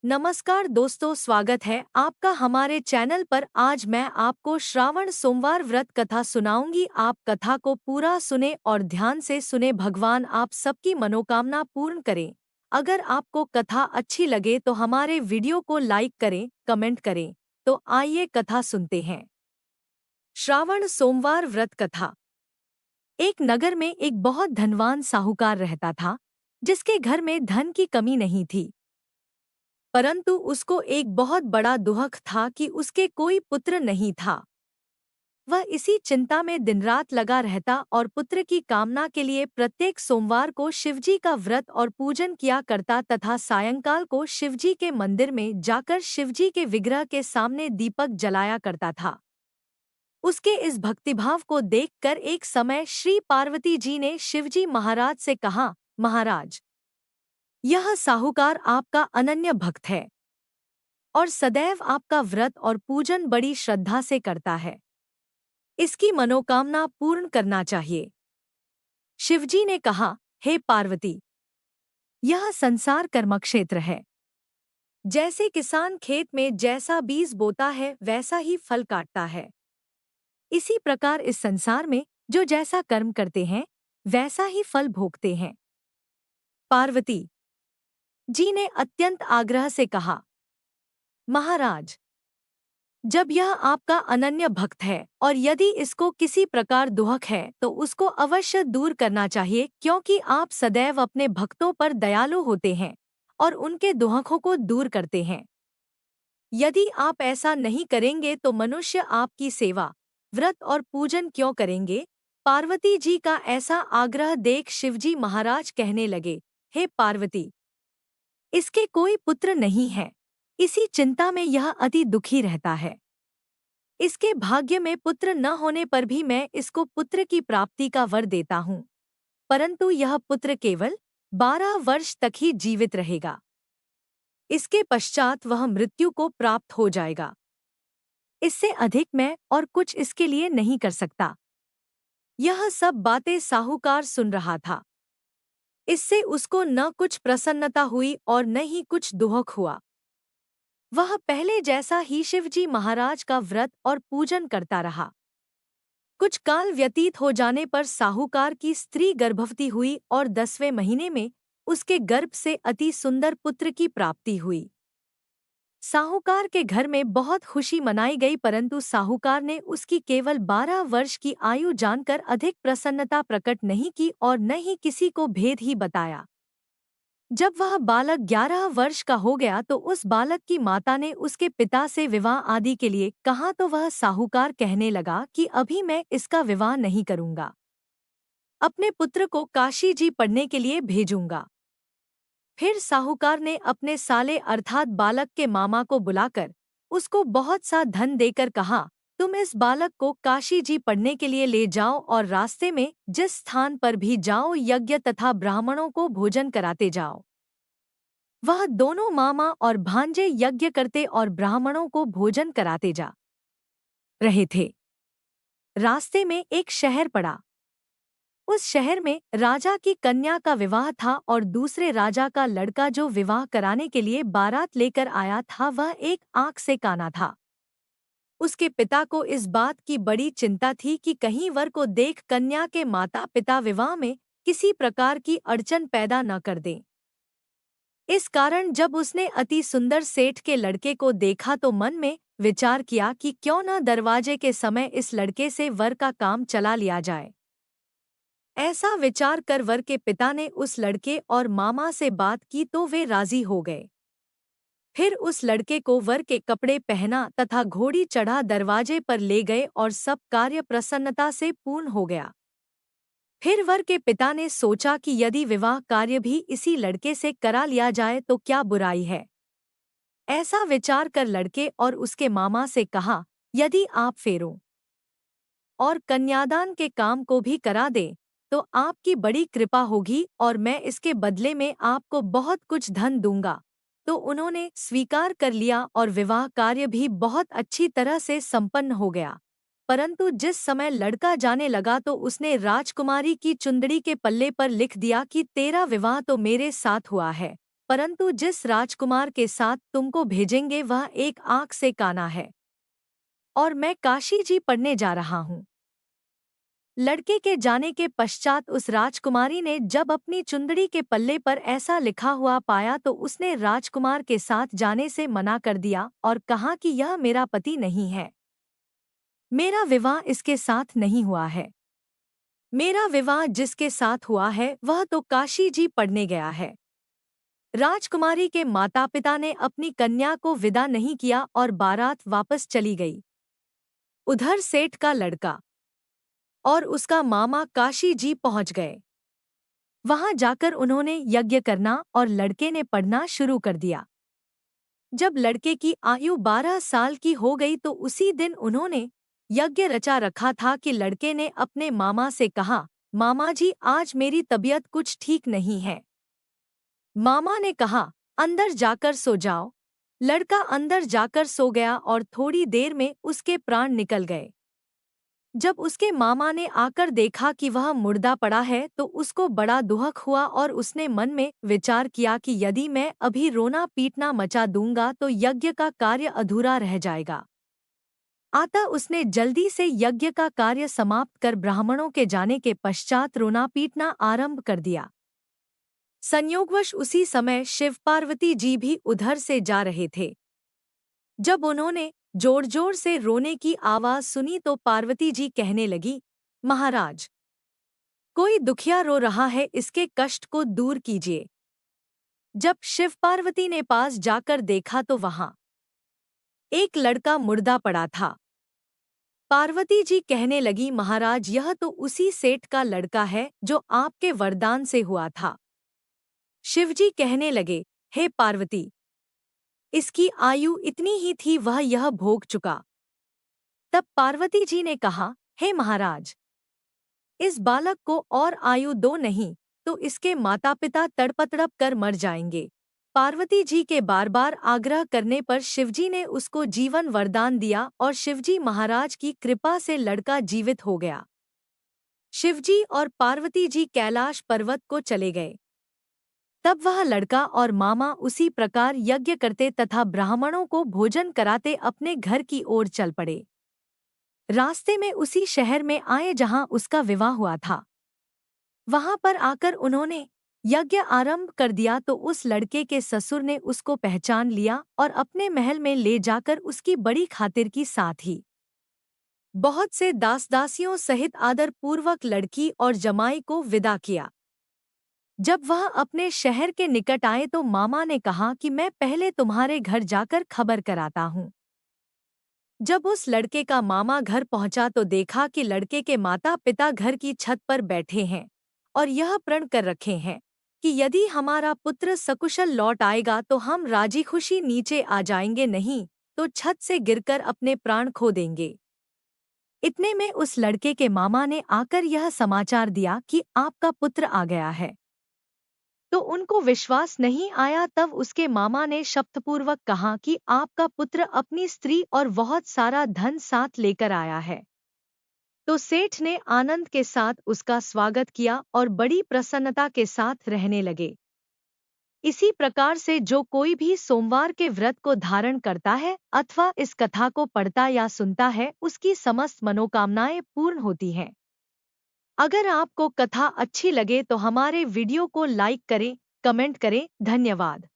नमस्कार दोस्तों, स्वागत है आपका हमारे चैनल पर। आज मैं आपको श्रावण सोमवार व्रत कथा सुनाऊंगी। आप कथा को पूरा सुने और ध्यान से सुने। भगवान आप सबकी मनोकामना पूर्ण करें। अगर आपको कथा अच्छी लगे तो हमारे वीडियो को लाइक करें, कमेंट करें। तो आइए कथा सुनते हैं। श्रावण सोमवार व्रत कथा। एक नगर में एक बहुत धनवान साहूकार रहता था, जिसके घर में धन की कमी नहीं थी। परंतु उसको एक बहुत बड़ा दुख था कि उसके कोई पुत्र नहीं था। वह इसी चिंता में दिन रात लगा रहता और पुत्र की कामना के लिए प्रत्येक सोमवार को शिवजी का व्रत और पूजन किया करता तथा सायंकाल को शिवजी के मंदिर में जाकर शिवजी के विग्रह के सामने दीपक जलाया करता था। उसके इस भक्तिभाव को देखकर एक समय श्री पार्वती जी ने शिवजी महाराज से कहा, महाराज, यह साहूकार आपका अनन्य भक्त है और सदैव आपका व्रत और पूजन बड़ी श्रद्धा से करता है। इसकी मनोकामना पूर्ण करना चाहिए। शिवजी ने कहा, हे पार्वती, यह संसार कर्मक्षेत्र है। जैसे किसान खेत में जैसा बीज बोता है वैसा ही फल काटता है, इसी प्रकार इस संसार में जो जैसा कर्म करते हैं वैसा ही फल भोगते हैं। पार्वती जी ने अत्यंत आग्रह से कहा, महाराज, जब यह आपका अनन्य भक्त है और यदि इसको किसी प्रकार दुख है तो उसको अवश्य दूर करना चाहिए, क्योंकि आप सदैव अपने भक्तों पर दयालु होते हैं और उनके दुखों को दूर करते हैं। यदि आप ऐसा नहीं करेंगे तो मनुष्य आपकी सेवा, व्रत और पूजन क्यों करेंगे? पार्वती जी का ऐसा आग्रह देख शिवजी महाराज कहने लगे, हे पार्वती, इसके कोई पुत्र नहीं है, इसी चिंता में यह अति दुखी रहता है। इसके भाग्य में पुत्र न होने पर भी मैं इसको पुत्र की प्राप्ति का वर देता हूँ, परंतु यह पुत्र केवल 12 वर्ष तक ही जीवित रहेगा। इसके पश्चात वह मृत्यु को प्राप्त हो जाएगा। इससे अधिक मैं और कुछ इसके लिए नहीं कर सकता। यह सब बातें साहूकार सुन रहा था। इससे उसको न कुछ प्रसन्नता हुई और न ही कुछ दुख हुआ। वह पहले जैसा ही शिवजी महाराज का व्रत और पूजन करता रहा। कुछ काल व्यतीत हो जाने पर साहूकार की स्त्री गर्भवती हुई और 10वें महीने में उसके गर्भ से अति सुंदर पुत्र की प्राप्ति हुई। साहूकार के घर में बहुत खुशी मनाई गई, परंतु साहूकार ने उसकी केवल 12 वर्ष की आयु जानकर अधिक प्रसन्नता प्रकट नहीं की और न ही किसी को भेद ही बताया। जब वह बालक 11 वर्ष का हो गया तो उस बालक की माता ने उसके पिता से विवाह आदि के लिए कहा, तो वह साहूकार कहने लगा कि अभी मैं इसका विवाह नहीं करूंगा, अपने पुत्र को काशी जी पढ़ने के लिए भेजूंगा। फिर साहूकार ने अपने साले अर्थात बालक के मामा को बुलाकर उसको बहुत सा धन देकर कहा, तुम इस बालक को काशी जी पढ़ने के लिए ले जाओ और रास्ते में जिस स्थान पर भी जाओ यज्ञ तथा ब्राह्मणों को भोजन कराते जाओ। वह दोनों मामा और भांजे यज्ञ करते और ब्राह्मणों को भोजन कराते जा रहे थे। रास्ते में एक शहर पड़ा। उस शहर में राजा की कन्या का विवाह था और दूसरे राजा का लड़का जो विवाह कराने के लिए बारात लेकर आया था वह एक आंख से काना था। उसके पिता को इस बात की बड़ी चिंता थी कि कहीं वर को देख कन्या के माता पिता विवाह में किसी प्रकार की अड़चन पैदा न कर दें। इस कारण जब उसने अति सुंदर सेठ के लड़के को देखा तो मन में विचार किया कि क्यों न दरवाजे के समय इस लड़के से वर का काम चला लिया जाए। ऐसा विचार कर वर के पिता ने उस लड़के और मामा से बात की तो वे राजी हो गए। फिर उस लड़के को वर के कपड़े पहना तथा घोड़ी चढ़ा दरवाजे पर ले गए और सब कार्य प्रसन्नता से पूर्ण हो गया। फिर वर के पिता ने सोचा कि यदि विवाह कार्य भी इसी लड़के से करा लिया जाए तो क्या बुराई है। ऐसा विचार कर लड़के और उसके मामा से कहा, यदि आप फेरों और कन्यादान के काम को भी करा दें तो आपकी बड़ी कृपा होगी और मैं इसके बदले में आपको बहुत कुछ धन दूंगा। तो उन्होंने स्वीकार कर लिया और विवाह कार्य भी बहुत अच्छी तरह से संपन्न हो गया। परंतु जिस समय लड़का जाने लगा तो उसने राजकुमारी की चुंदड़ी के पल्ले पर लिख दिया कि तेरा विवाह तो मेरे साथ हुआ है, परंतु जिस राजकुमार के साथ तुमको भेजेंगे वह एक आंख से काना है, और मैं काशी जी पढ़ने जा रहा हूँ। लड़के के जाने के पश्चात उस राजकुमारी ने जब अपनी चुंदड़ी के पल्ले पर ऐसा लिखा हुआ पाया तो उसने राजकुमार के साथ जाने से मना कर दिया और कहा कि यह मेरा पति नहीं है। मेरा विवाह इसके साथ नहीं हुआ है। मेरा विवाह जिसके साथ हुआ है वह तो काशी जी पढ़ने गया है। राजकुमारी के माता पिता ने अपनी कन्या को विदा नहीं किया और बारात वापस चली गई। उधर सेठ का लड़का और उसका मामा काशी जी पहुंच गए। वहां जाकर उन्होंने यज्ञ करना और लड़के ने पढ़ना शुरू कर दिया। जब लड़के की आयु 12 साल की हो गई तो उसी दिन उन्होंने यज्ञ रचा रखा था कि लड़के ने अपने मामा से कहा, मामा जी आज मेरी तबीयत कुछ ठीक नहीं है। मामा ने कहा, अंदर जाकर सो जाओ। लड़का अंदर जाकर सो गया और थोड़ी देर में उसके प्राण निकल गए। जब उसके मामा ने आकर देखा कि वह मुर्दा पड़ा है तो उसको बड़ा दुख हुआ और उसने मन में विचार किया कि यदि मैं अभी रोना पीटना मचा दूंगा तो यज्ञ का कार्य अधूरा रह जाएगा। अतः उसने जल्दी से यज्ञ का कार्य समाप्त कर ब्राह्मणों के जाने के पश्चात रोना पीटना आरंभ कर दिया। संयोगवश उसी समय शिव पार्वती जी भी उधर से जा रहे थे। जब उन्होंने जोर जोर से रोने की आवाज सुनी तो पार्वती जी कहने लगी, महाराज, कोई दुखिया रो रहा है, इसके कष्ट को दूर कीजिए। जब शिव पार्वती ने पास जाकर देखा तो वहां एक लड़का मुर्दा पड़ा था। पार्वती जी कहने लगी, महाराज यह तो उसी सेठ का लड़का है जो आपके वरदान से हुआ था। शिवजी कहने लगे, हे पार्वती, इसकी आयु इतनी ही थी, वह यह भोग चुका। तब पार्वती जी ने कहा, हे महाराज, इस बालक को और आयु दो, नहीं तो इसके माता पिता तड़प कर मर जाएंगे। पार्वती जी के बार बार आग्रह करने पर शिवजी ने उसको जीवन वरदान दिया और शिवजी महाराज की कृपा से लड़का जीवित हो गया। शिवजी और पार्वती जी कैलाश पर्वत को चले गए। तब वह लड़का और मामा उसी प्रकार यज्ञ करते तथा ब्राह्मणों को भोजन कराते अपने घर की ओर चल पड़े। रास्ते में उसी शहर में आए जहां उसका विवाह हुआ था। वहां पर आकर उन्होंने यज्ञ आरंभ कर दिया तो उस लड़के के ससुर ने उसको पहचान लिया और अपने महल में ले जाकर उसकी बड़ी खातिर की, साथ ही बहुत से दास दासियों सहित आदर पूर्वक लड़की और जमाई को विदा किया। जब वह अपने शहर के निकट आए तो मामा ने कहा कि मैं पहले तुम्हारे घर जाकर खबर कराता हूँ। जब उस लड़के का मामा घर पहुंचा तो देखा कि लड़के के माता पिता घर की छत पर बैठे हैं और यह प्रण कर रखे हैं कि यदि हमारा पुत्र सकुशल लौट आएगा तो हम राजी खुशी नीचे आ जाएंगे, नहीं तो छत से गिरकर अपने प्राण खो देंगे। इतने में उस लड़के के मामा ने आकर यह समाचार दिया कि आपका पुत्र आ गया है। तो उनको विश्वास नहीं आया। तब उसके मामा ने शपथपूर्वक कहा कि आपका पुत्र अपनी स्त्री और बहुत सारा धन साथ लेकर आया है। तो सेठ ने आनंद के साथ उसका स्वागत किया और बड़ी प्रसन्नता के साथ रहने लगे। इसी प्रकार से जो कोई भी सोमवार के व्रत को धारण करता है अथवा इस कथा को पढ़ता या सुनता है उसकी समस्त मनोकामनाएं पूर्ण होती हैं। अगर आपको कथा अच्छी लगे तो हमारे वीडियो को लाइक करें, कमेंट करें। धन्यवाद।